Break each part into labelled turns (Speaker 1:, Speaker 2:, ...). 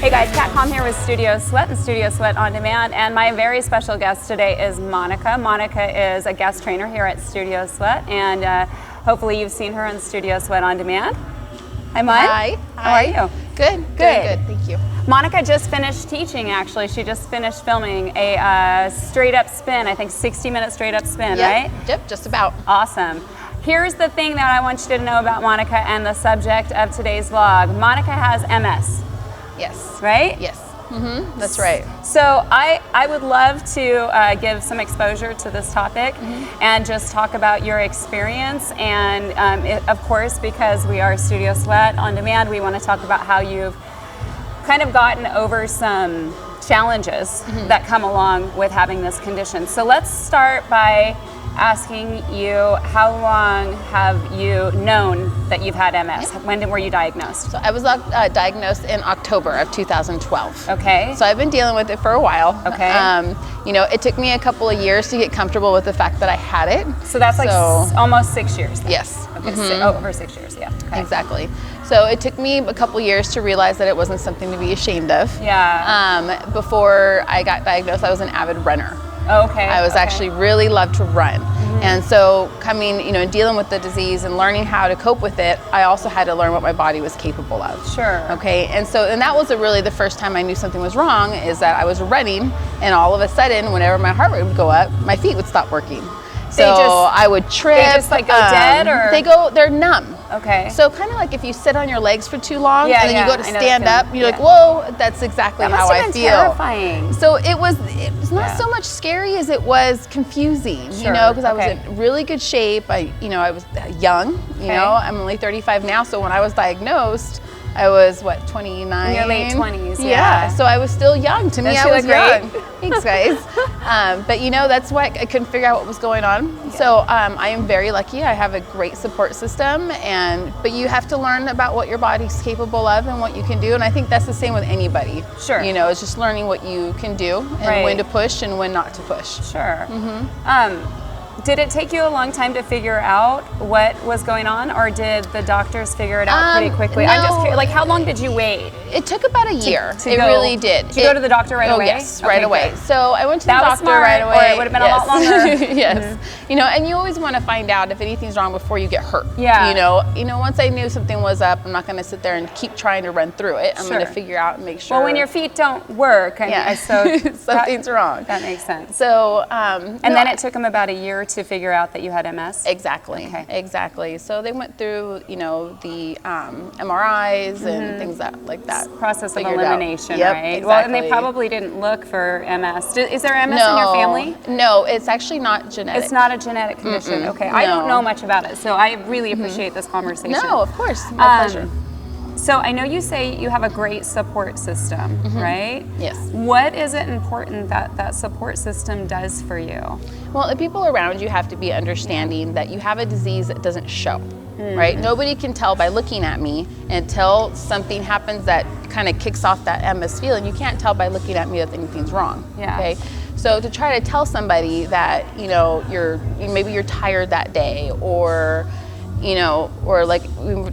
Speaker 1: Hey guys, Kat Com here with Studio Sweat and Studio Sweat On Demand, and my very special guest today is Monica. Monica is a guest trainer here at Studio Sweat, and hopefully you've seen her on Studio Sweat On Demand. Hi, Mon.
Speaker 2: Hi.
Speaker 1: How are you?
Speaker 2: Good. Good. Thank you.
Speaker 1: Monica just finished teaching, actually. She just finished filming a straight up spin, I think 60-minute straight up spin, right?
Speaker 2: Yep, just about.
Speaker 1: Awesome. Here's the thing that I want you to know about Monica and the subject of today's vlog. Monica has MS.
Speaker 2: Yes.
Speaker 1: Right?
Speaker 2: Yes. That's right.
Speaker 1: So I would love to give some exposure to this topic and just talk about your experience, and of course, because we are Studio Sweat On Demand, we want to talk about how you've kind of gotten over some challenges that come along with having this condition. So let's start by asking you, how long have you known that you've had MS? When were you diagnosed?
Speaker 2: So I was diagnosed in October of 2012.
Speaker 1: Okay.
Speaker 2: So I've been dealing with it for a while.
Speaker 1: Okay.
Speaker 2: You know, it took me a couple of years to get comfortable with the fact that I had it.
Speaker 1: So that's like almost 6 years then.
Speaker 2: Yes.
Speaker 1: Okay, over 6 years, yeah. Okay.
Speaker 2: Exactly. So it took me a couple years to realize that it wasn't something to be ashamed of.
Speaker 1: Yeah.
Speaker 2: Before I got diagnosed, I was an avid runner.
Speaker 1: Okay.
Speaker 2: I was actually really loved to run. And so coming, you know, and dealing with the disease and learning how to cope with it, I also had to learn what my body was capable of.
Speaker 1: Sure.
Speaker 2: Okay. And that was really the first time I knew something was wrong, is that I was running, and all of a sudden, whenever my heart rate would go up, my feet would stop working. So I would trip.
Speaker 1: They just like go dead, or?
Speaker 2: They're numb.
Speaker 1: Okay.
Speaker 2: So kind of like if you sit on your legs for too long, and then you go to stand up, you're like, whoa, that's exactly how I feel.
Speaker 1: Terrifying.
Speaker 2: So it was not so much scary as it was confusing, you know, because I was in really good shape. I was young, you know, I'm only 35 now. So when I was diagnosed, I was, 29?
Speaker 1: In your late 20s,
Speaker 2: yeah. So I was still young. To me, I was young. Thanks, guys. But you know, that's why I couldn't figure out what was going on. Yeah. So I am very lucky. I have a great support system, but you have to learn about what your body's capable of and what you can do. And I think that's the same with anybody.
Speaker 1: Sure.
Speaker 2: You know, it's just learning what you can do and when to push and when not to push.
Speaker 1: Sure. Did it take you a long time to figure out what was going on, or did the doctors figure it out pretty quickly?
Speaker 2: No.
Speaker 1: I'm just curious, like, how long did you wait?
Speaker 2: It took about a year.
Speaker 1: It really
Speaker 2: did.
Speaker 1: Did you go to the doctor right away?
Speaker 2: Yes, right away.
Speaker 1: Good.
Speaker 2: So I went to the doctor right away.
Speaker 1: Or it would have been a lot longer.
Speaker 2: Yes. You know, and you always want to find out if anything's wrong before you get hurt.
Speaker 1: Yeah.
Speaker 2: You know, once I knew something was up, I'm not going to sit there and keep trying to run through it. I'm going to figure out and make sure.
Speaker 1: Well, when your feet don't work, so
Speaker 2: something's wrong.
Speaker 1: That makes sense.
Speaker 2: So,
Speaker 1: and then it took them about a year to figure out that you had MS?
Speaker 2: Exactly. Okay. Exactly. So they went through, you know, the MRIs and things like that.
Speaker 1: Process of elimination,
Speaker 2: yep,
Speaker 1: right?
Speaker 2: Exactly.
Speaker 1: Well, and they probably didn't look for MS. Is there MS in your family?
Speaker 2: No, it's actually not genetic.
Speaker 1: It's not a genetic condition. Okay. I don't know much about it, so I really appreciate this conversation.
Speaker 2: No, of course. My pleasure.
Speaker 1: So I know you say you have a great support system, right?
Speaker 2: Yes.
Speaker 1: What is it important that support system does for you?
Speaker 2: Well, the people around you have to be understanding that you have a disease that doesn't show, right? Nobody can tell by looking at me until something happens that kind of kicks off that MS feeling. You can't tell by looking at me that anything's wrong, okay? So to try to tell somebody that, you know, maybe you're tired that day, or you know, or like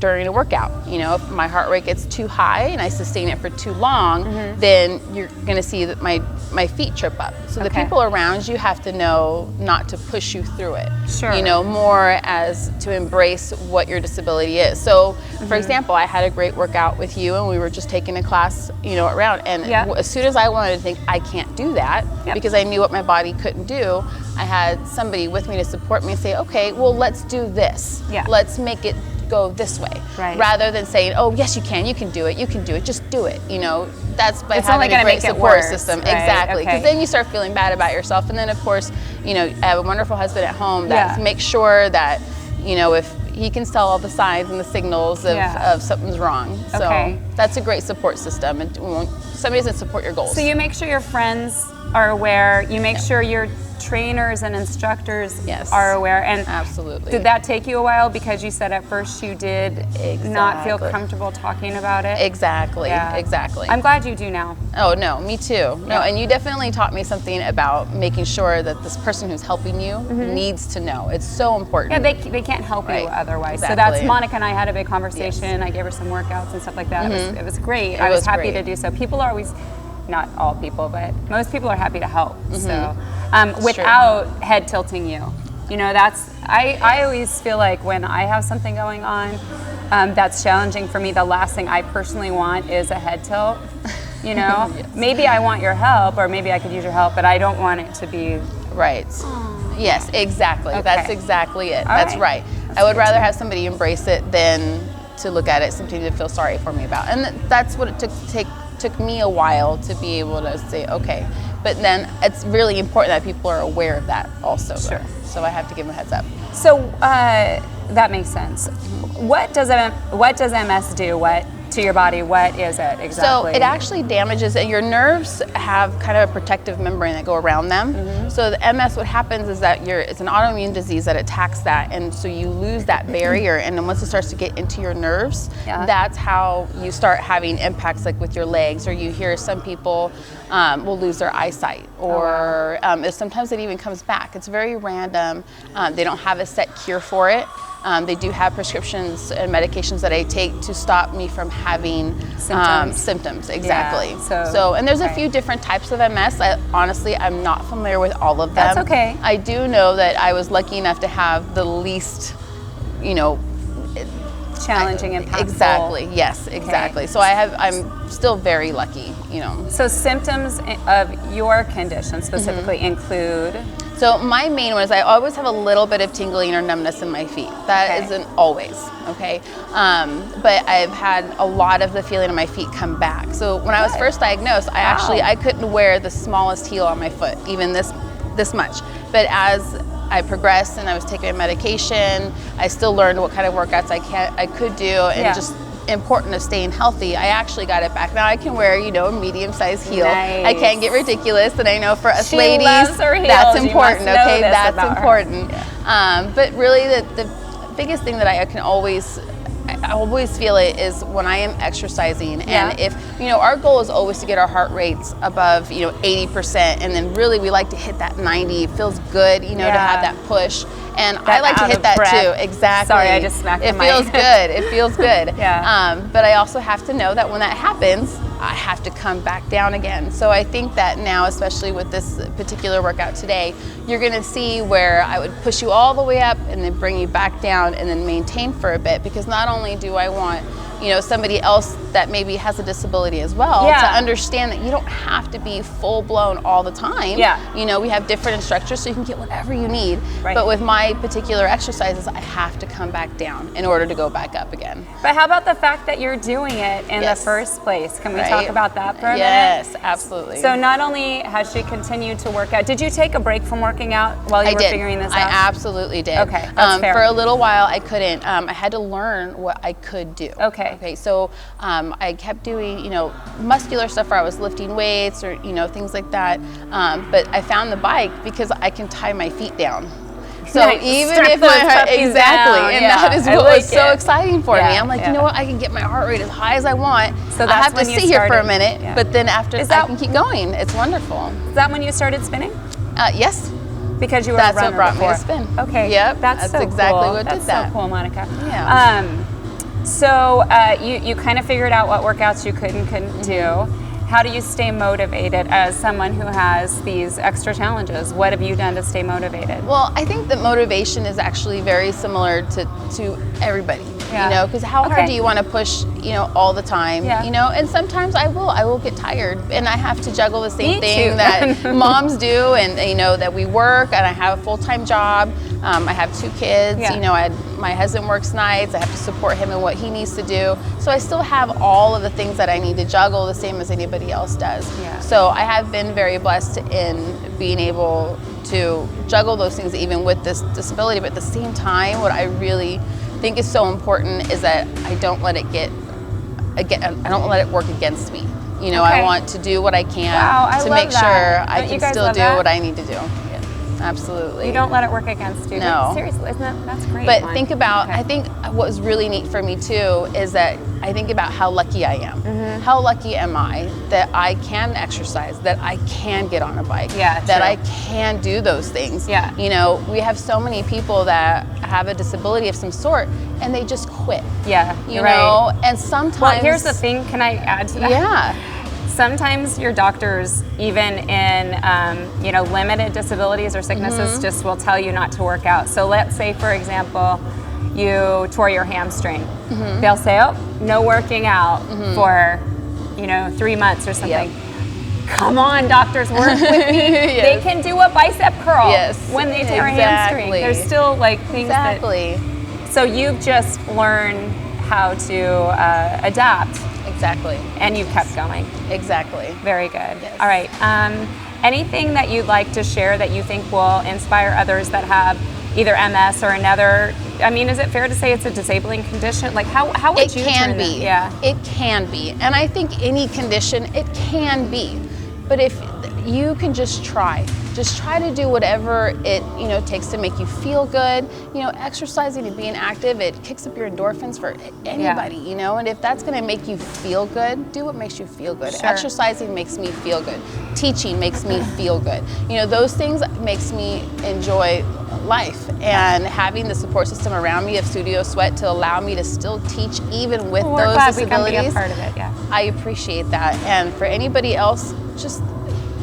Speaker 2: during a workout, you know, if my heart rate gets too high and I sustain it for too long, then you're gonna see that my feet trip up. So the people around you have to know not to push you through it. Sure. You know, more as to embrace what your disability is. So for example, I had a great workout with you, and we were just taking a class, you know, around, and as soon as I wanted to think I can't do that, because I knew what my body couldn't do, I had somebody with me to support me and say, okay, well, let's do this. Let's make it go this way, rather than saying, oh, yes, you can do it, just do it. You know, that's by having a great support system. Exactly, because then you start feeling bad about yourself. And then of course, you know, I have a wonderful husband at home that makes sure that, you know, if he can tell all the signs and the signals of something's wrong. So that's a great support system. And somebody doesn't support your goals.
Speaker 1: So you make sure your friends are aware. You make sure your trainers and instructors are aware. And
Speaker 2: absolutely.
Speaker 1: Did that take you a while? Because you said at first you did not feel comfortable talking about it.
Speaker 2: Exactly. Exactly.
Speaker 1: I'm glad you do now.
Speaker 2: Oh no, me too. No, and you definitely taught me something about making sure that this person who's helping you needs to know. It's so important.
Speaker 1: Yeah, they can't help you otherwise. So that's Monica and I had a big conversation. I gave her some workouts and stuff like that. It was great. I was happy to do so. People are always, not all people, but most people are happy to help. So without head tilting you. You know, that's, I always feel like when I have something going on that's challenging for me, the last thing I personally want is a head tilt. You know, maybe I want your help, or maybe I could use your help, but I don't want it to be
Speaker 2: Yes, exactly. That's exactly it. That's right. I would rather have somebody embrace it than to look at it something to feel sorry for me about. And that's what it took me a while to be able to say, okay. But then it's really important that people are aware of that also.
Speaker 1: Sure.
Speaker 2: So I have to give them a heads up.
Speaker 1: So that makes sense. What does MS do? What to your body? What is it exactly?
Speaker 2: So it actually damages, and your nerves have kind of a protective membrane that go around them. So the MS, what happens is that it's an autoimmune disease that attacks that, and so you lose that barrier, and then once it starts to get into your nerves, that's how you start having impacts like with your legs, or you hear some people will lose their eyesight, or sometimes it even comes back. It's very random. They don't have a set cure for it. They do have prescriptions and medications that I take to stop me from having symptoms. Exactly. So and there's a few different types of MS. Honestly, I'm not familiar with all of them.
Speaker 1: That's okay.
Speaker 2: I do know that I was lucky enough to have the least,
Speaker 1: challenging and impactful.
Speaker 2: Exactly. Yes. Exactly. So I'm still very lucky.
Speaker 1: So symptoms of your condition specifically include.
Speaker 2: So my main one is I always have a little bit of tingling or numbness in my feet. That isn't always, okay? But I've had a lot of the feeling in my feet come back. So when I was first diagnosed, I couldn't wear the smallest heel on my foot, even this much. But as I progressed and I was taking medication, I still learned what kind of workouts I could do, and just important of staying healthy. I actually got it back. Now I can wear, a medium-sized heel. I can't get ridiculous, and I know for us ladies, that's important. Okay, that's important. But really, the biggest thing that I always feel it is when I am exercising, and if our goal is always to get our heart rates above 80%, and then really we like to hit that 90. It feels good, to have that push. And I like to hit that too. Exactly.
Speaker 1: Sorry, I just smacked the mic.
Speaker 2: It feels good. It feels good. But I also have to know that when that happens, I have to come back down again. So I think that now, especially with this particular workout today, you're going to see where I would push you all the way up and then bring you back down and then maintain for a bit, because not only do I want somebody else that maybe has a disability as well to understand that you don't have to be full blown all the time. We have different instructors, so you can get whatever you need. But with my particular exercises, I have to come back down in order to go back up again.
Speaker 1: But how about the fact that you're doing it in the first place? Can we talk about that for a minute?
Speaker 2: Yes, absolutely.
Speaker 1: So not only has she continued to work out, did you take a break from working out while you were figuring this out?
Speaker 2: I absolutely did.
Speaker 1: Okay, that's fair.
Speaker 2: For a little while, I couldn't. I had to learn what I could do. Okay, so I kept doing, muscular stuff where I was lifting weights or, things like that. But I found the bike because I can tie my feet down. So even if my heart, that is what was so exciting for me. I'm like, you know what, I can get my heart rate as high as I want.
Speaker 1: So
Speaker 2: I have to sit here for a minute, but then after I can keep going. It's wonderful.
Speaker 1: Is that when you started spinning?
Speaker 2: Yes.
Speaker 1: Because you were a runner
Speaker 2: what brought
Speaker 1: before.
Speaker 2: me to spin.
Speaker 1: Okay.
Speaker 2: Yep.
Speaker 1: That's so
Speaker 2: exactly
Speaker 1: cool.
Speaker 2: what did that.
Speaker 1: That's so cool, Monica.
Speaker 2: Yeah.
Speaker 1: So you kind of figured out what workouts you could and couldn't do. How do you stay motivated as someone who has these extra challenges? What have you done to stay motivated?
Speaker 2: Well, I think that motivation is actually very similar to everybody. Because how hard do you want to push, all the time? And sometimes I will get tired, and I have to juggle the same thing that moms do, and that we work, and I have a full-time job. I have 2 kids. My husband works nights. I have to support him in what he needs to do. So I still have all of the things that I need to juggle the same as anybody else does. So I have been very blessed in being able to juggle those things even with this disability. But at the same time, what I really think is so important is that I don't let it work against me. You know, I want to do what I can to make sure I can still do what I need to do. Yeah, absolutely.
Speaker 1: You don't let it work against you.
Speaker 2: No.
Speaker 1: Seriously, that's great.
Speaker 2: But think about, I think what was really neat for me too is that I think about how lucky I am. How lucky am I that I can exercise, that I can get on a bike, that I can do those things.
Speaker 1: Yeah.
Speaker 2: You know, we have so many people that have a disability of some sort and they just quit.
Speaker 1: Yeah,
Speaker 2: you know, and sometimes.
Speaker 1: Well, here's the thing. Can I add to that?
Speaker 2: Yeah.
Speaker 1: Sometimes your doctors, even in you know, limited disabilities or sicknesses, just will tell you not to work out. So let's say, for example, you tore your hamstring. They'll say, oh, no working out for, you know, 3 months or something. Come on, doctors, work with me. They can do a bicep curl when they tear a hamstring. There's still like things that. So you've just learned how to adapt.
Speaker 2: Exactly.
Speaker 1: And you've kept going.
Speaker 2: Exactly.
Speaker 1: Very good. All right. Anything that you'd like to share that you think will inspire others that have either MS or another? I mean, is it fair to say it's a disabling condition? Like, how would you turn that? Yeah.
Speaker 2: It can be. And I think any condition, it can be. But if you can just try to do whatever it, you know, takes to make you feel good. You know, exercising and being active, it kicks up your endorphins for anybody, you know, and if that's going to make you feel good, do what makes you feel good. Exercising makes me feel good. Teaching makes me feel good. You know, those things makes me enjoy life, and having the support system around me of Studio Sweat to allow me to still teach even with those disabilities.
Speaker 1: We can be a part of it,
Speaker 2: I appreciate that. And for anybody else, just,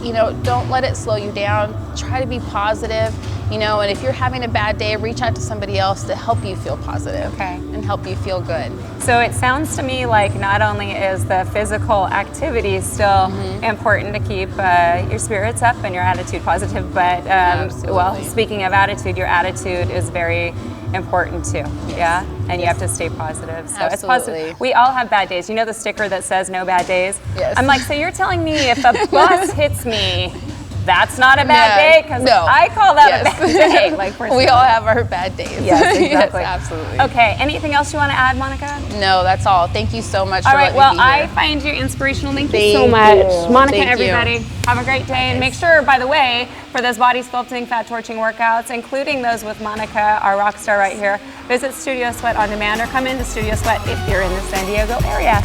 Speaker 2: you know, don't let it slow you down. Try to be positive, you know, and if you're having a bad day, reach out to somebody else to help you feel positive and help you feel good. So
Speaker 1: it sounds to me like not only is the physical activity still important to keep your spirits up and your attitude positive, but well, speaking of attitude, your attitude is very important too. And you have to stay positive. So it's positive. We all have bad days. You know the sticker that says no bad days? I'm like, so you're telling me if a bus hits me, that's not a bad day? Because I call that a bad day. Like, we all have our bad days. Yes, exactly. Yes, absolutely. Okay, anything else you want to add, Monica? No, that's all. Thank you so much for letting me be here. I find you inspirational. Thank you so much. Monica, everybody, have a great day. And make sure, by the way, for those body sculpting, fat torching workouts, including those with Monica, our rock star right here, visit Studio Sweat on Demand or come into Studio Sweat if you're in the San Diego area.